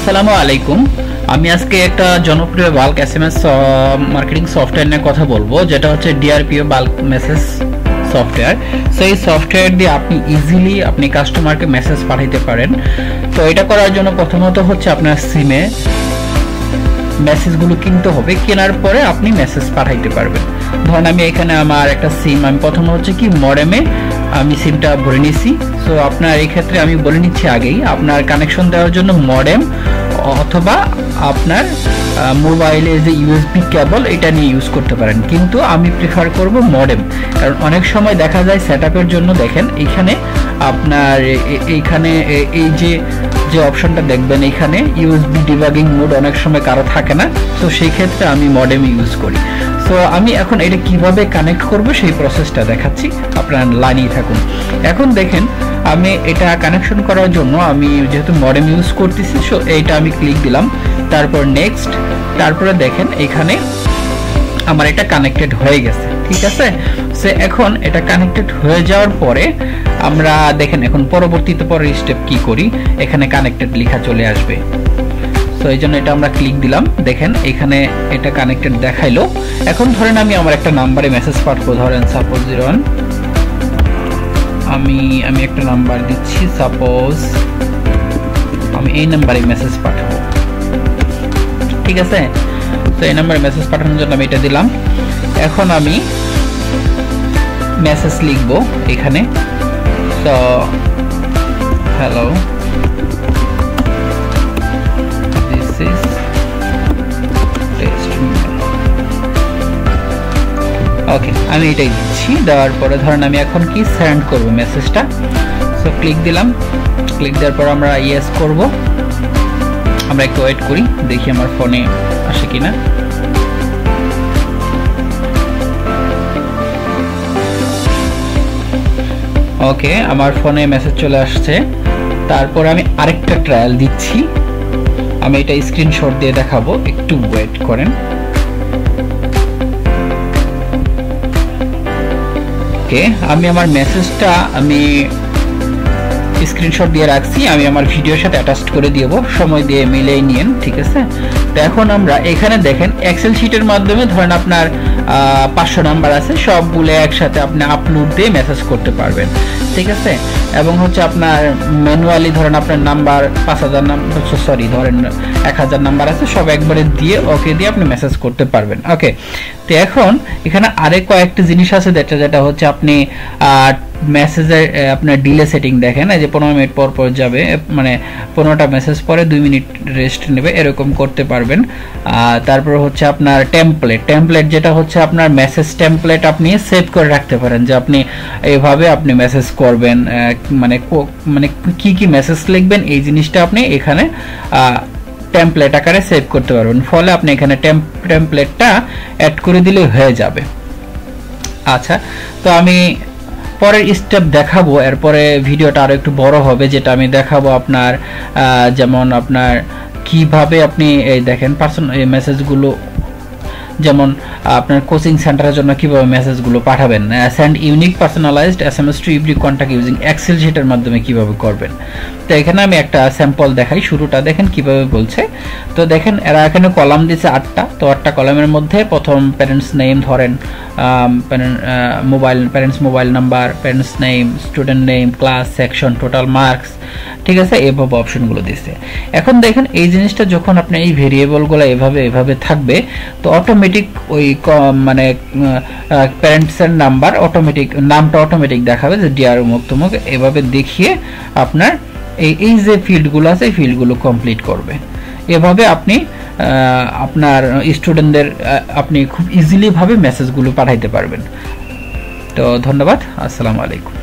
আসসালামু আলাইকুম। আমি আজকে একটা জনপ্রিয় বাল্ক এসএমএস মার্কেটিং সফটওয়্যার নিয়ে কথা বলবো, যেটা হচ্ছে ডিআরপিও বাল্ক মেসেজ সফটওয়্যার। সো এই সফটওয়্যার দিয়ে আপনি ইজিলি আপনি কাস্টমারকে মেসেজ পাঠাইতে পারেন। তো এটা করার জন্য প্রথমত হচ্ছে আপনার সিমে মেসেজগুলো কিনতে হবে, কেনার পরে আপনি মেসেজ পাঠাইতে পারবেন। ধরুন আমি এখানে আমার একটা সিম, আমি প্রথমে হচ্ছে কি মডেমে আমি সিমটা ভরে নিছি। সো আপনার এই ক্ষেত্রে আমি বলে নিচ্ছি আগেই, আপনার কানেকশন দেওয়ার জন্য মডেম অথবা আপনার মোবাইলে যে ইউএসবি কেবল এটা নিয়ে ইউজ করতে পারেন, কিন্তু আমি প্রিফার করব মডেম। কারণ অনেক সময় দেখা যায় সেটআপের জন্য দেখেন এখানে আপনার এইখানে এই যে অপশনটা দেখবেন, এখানে ইউএসবি ডিবাগিং মোড অনেক সময় কারো থাকে না। তো সেই ক্ষেত্রে আমি মডেম ইউজ করি। সো আমি এখন এটা কিভাবে কানেক্ট করব সেই প্রসেসটা দেখাচ্ছি, আপনারা লাইনেই থাকুন। এখন দেখেন আমি এটা কানেকশন করার জন্য আমি যেহেতু মডেম ইউজ করতেছি, সো এইটা আমি ক্লিক দিলাম, তারপর নেক্সট, তারপরে দেখেন এখানে আমার এটা কানেক্টেড হয়ে গেছে। ঠিক আছে, সো এখন এটা কানেক্টেড হয়ে যাওয়ার পরে আমরা দেখেন এখন পরবর্তীতে পরের স্টেপ কি করি, এখানে কানেক্টেড লেখা চলে আসবে। তো এই জন্য এটা আমরা ক্লিক দিলাম, দেখেন এখানে এটা কানেক্টেড দেখাইলো। এখন ধরেন আমি আমার একটা নাম্বারে মেসেজ পাঠাবো, ধরেন সাপোজ 01, আমি একটা নাম্বার দিচ্ছি, সাপোজ আমি এই নাম্বারে মেসেজ পাঠাবো। ঠিক আছে, তো এই নাম্বারে মেসেজ পাঠানোর জন্য আমি এটা দিলাম। এখন আমি মেসেজ লিখবো এখানে, তো হ্যালো, ওকে, আমি এটাই দিচ্ছি। দেওয়ার পরে ধরেন আমি এখন কি সেন্ড করব মেসেজটা। সো ক্লিক দিলাম, ক্লিক দেওয়ার পর আমরা ইয়েস করব। আমরা একটু ওয়েট করি, দেখি আমার ফোনে আসে কিনা। ওকে, আমার ফোনে মেসেজ চলে আসছে। তারপর আমি আরেকটা ট্রায়াল দিচ্ছি, আমি এটা স্ক্রিনশট দিয়ে দেখাবো, একটু ওয়েট করেন। আমি আমার মেসেজটা আমি স্ক্রিনশট দিয়ে রাখছি, আমি আমার ভিডিওর সাথে অ্যাটাচ করে দিব, সময় দিয়ে মিলিয়ে নিয়েন। ঠিক আছে, তো এখন আমরা এখানে দেখেন এক্সেল শিটের মাধ্যমে ধরেন আপনার 500 নাম্বার আছে, সবগুলো একসাথে আপনি আপলোড দিয়ে মেসেজ করতে পারবেন। ঠিক আছে, এবং হচ্ছে আপনার ম্যানুয়ালি ধরেন আপনার নাম্বার 5000 নাম্বার, সরি ধরেন 1000 নাম্বার আছে, সব একবারে দিয়ে ওকে দিয়ে আপনি মেসেজ করতে পারবেন। ওকে, তো এখন এখানে আরেক কয়েকটা জিনিস আছে, যেটা হচ্ছে আপনি মেসেজের আপনার ডিলে সেটিং দেখেন, এই যে 15 মিনিট পর পর যাবে, মানে 15টা মেসেজ পরে 2 মিনিট রেস্ট নেবে, এরকম করতে পারবেন। তারপর হচ্ছে আপনার টেমপ্লেট যেটা হচ্ছে আপনার মেসেজ টেমপ্লেট আপনি সেভ করে রাখতে পারেন, যে আপনি এইভাবে আপনি মেসেজ করবেন, মানে কি মেসেজ লিখবেন এই জিনিসটা আপনি এখানে টেমপ্লেট আকারে সেভ করতে পারবেন। ফলে আপনি এখানে টেমপ্লেটটা অ্যাড করে দিলে হয়ে যাবে। আচ্ছা, তো আমি পরের স্টেপ দেখাবো, এরপরে ভিডিওটা আরো একটু বড় হবে, যেটা আমি দেখাবো আপনার যেমন আপনার কিভাবে আপনি এই দেখেন এই মেসেজগুলো, যেমন আপনার কোচিং সেন্টারের জন্য কিভাবে মেসেজগুলো পাঠাবেন, send unique personalized SMS to every contact using excel শিটের মাধ্যমে কিভাবে করবেন। তো এখানে আমি একটা স্যাম্পল দেখাই, শুরুটা দেখেন কিভাবে বলছে। তো দেখেন এরা এখানে কলাম দিয়েছে 8টা, তো 8টা কলামের মধ্যে প্রথম প্যারেন্টস নেম ধরেন, parents mobile number, parents name, student name, class, section, total marks. ঠিক আছে, এইভাবে অপশনগুলো দিচ্ছে। এখন দেখেন এই জিনিসটা যখন আপনি এই ভেরিয়েবলগুলো এভাবে থাকবে, তো অটোমেটিক ওই মানে প্যারেন্টসের নাম্বার নামটা অটোমেটিক দেখাবে, যে ডিআর অমুক তমুক, এভাবে দেখিয়ে আপনার এই যে ফিল্ডগুলো আছে এই ফিল্ডগুলো কমপ্লিট করবে। এভাবে আপনি আপনার স্টুডেন্টদের আপনি খুব ইজিলি ভাবে মেসেজগুলো পাঠাইতে পারবেন। তো ধন্যবাদ, আসসালামু আলাইকুম।